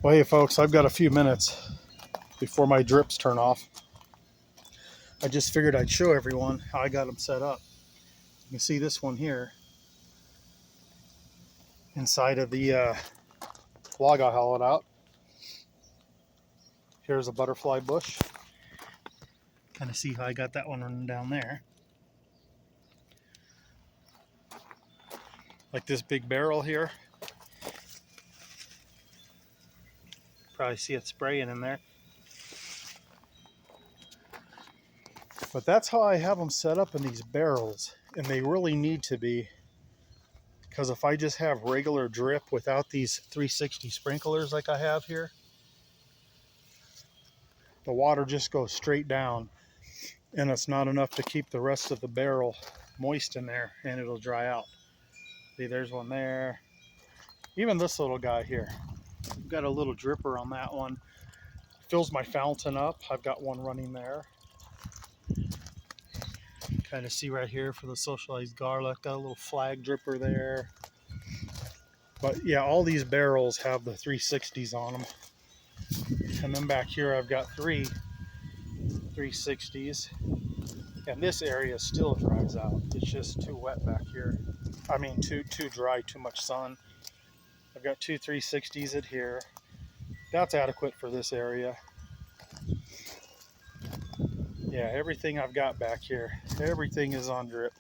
Well, hey folks, I've got a few minutes before my drips turn off. I just figured I'd show everyone how I got them set up. You can see this one here inside of the log I hollowed out. Here's a butterfly bush. Kind of see how I got that one running down there. Like this big barrel here. Probably see it spraying in there. But that's how I have them set up in these barrels, and they really need to be, because if I just have regular drip without these 360 sprinklers like I have here, the water just goes straight down, and it's not enough to keep the rest of the barrel moist in there, and it'll dry out. See, there's one there. Even this little guy here, I've got a little dripper on that one. Fills my fountain up. I've got one running there. Kind of see right here for the socialized garlic, got a little flag dripper there. But yeah, all these barrels have the 360s on them. And then back here I've got three 360s. And this area still dries out. It's just too wet back here. I mean, too dry, too much sun. I've got two 360s in here. That's adequate for this area. Yeah, everything I've got back here, everything is on drip.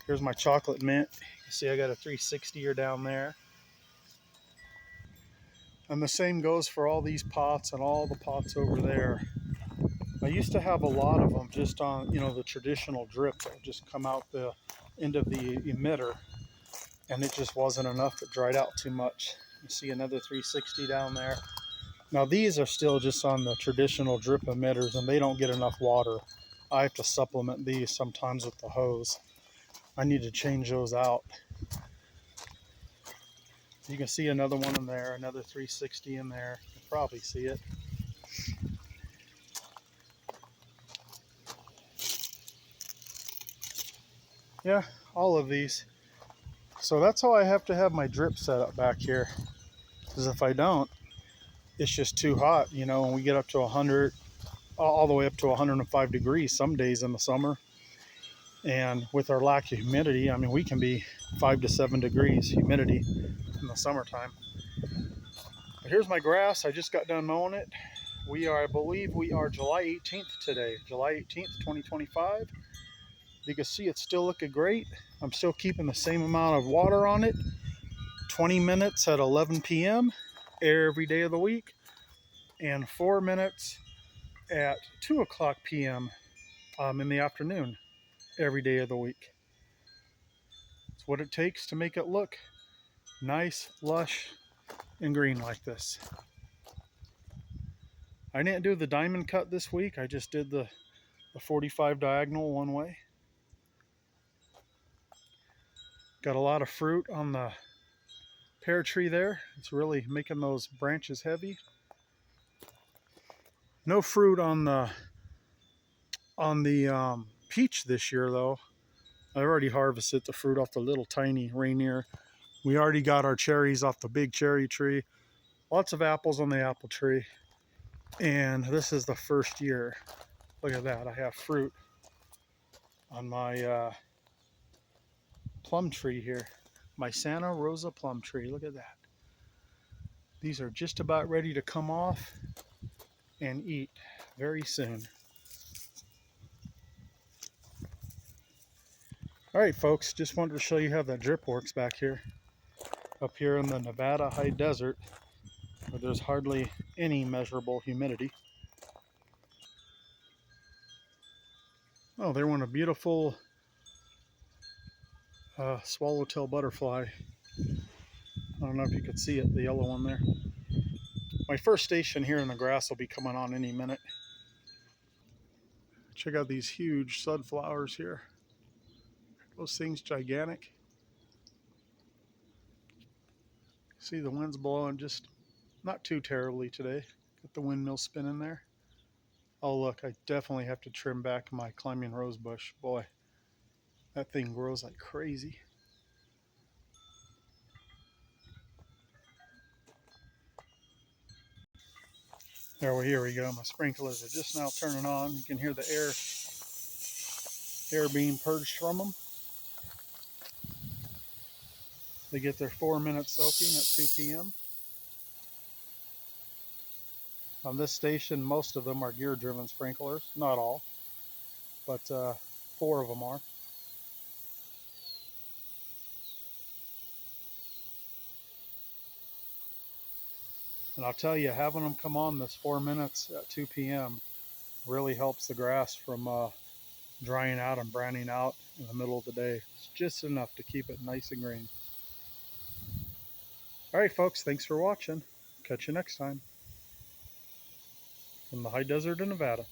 Here's my chocolate mint. You see I got a 360er down there. And the same goes for all these pots and all the pots over there. I used to have a lot of them just on, the traditional drip that would just come out the end of the emitter, and it just wasn't enough. It dried out too much. You see another 360 down there. Now these are still just on the traditional drip emitters, and they don't get enough water. I have to supplement these sometimes with the hose. I need to change those out. You can see another one in there, another 360 in there. You can probably see it. Yeah, all of these. So that's how I have to have my drip set up back here. Because if I don't, it's just too hot. When we get up to 100, all the way up to 105 degrees some days in the summer. And with our lack of humidity, I mean, we can be 5 to 7 degrees humidity in the summertime. But here's my grass. I just got done mowing it. I believe we are July 18th today. July 18th, 2025. You can see it's still looking great. I'm still keeping the same amount of water on it. 20 minutes at 11 p.m. every day of the week. And 4 minutes at 2 o'clock p.m. In the afternoon every day of the week. It's what it takes to make it look nice, lush, and green like this. I didn't do the diamond cut this week. I just did the 45 diagonal one way. Got a lot of fruit on the pear tree there. It's really making those branches heavy. No fruit on the peach this year though. I already harvested the fruit off the little tiny Rainier. We already got our cherries off the big cherry tree. Lots of apples on the apple tree. And this is the first year. Look at that. I have fruit on my plum tree here. My Santa Rosa plum tree. Look at that. These are just about ready to come off and eat very soon. All right, folks, just wanted to show you how that drip works back here. Up here in the Nevada high desert, where there's hardly any measurable humidity. Oh, there went a beautiful swallowtail butterfly. I don't know if you could see it, the yellow one there. My first station here in the grass will be coming on any minute. Check out these huge sunflowers here. Those things gigantic. See the wind's blowing just not too terribly today. Got the windmill spinning there. Oh look, I definitely have to trim back my climbing rose bush. Boy, that thing grows like crazy. Here we go. My sprinklers are just now turning on. You can hear the air being purged from them. They get their 4-minute soaking at 2 p.m. On this station, most of them are gear-driven sprinklers. Not all, but 4 of them are. And I'll tell you, having them come on this 4 minutes at 2 p.m. really helps the grass from drying out and browning out in the middle of the day. It's just enough to keep it nice and green. All right, folks, thanks for watching. Catch you next time from the high desert of Nevada.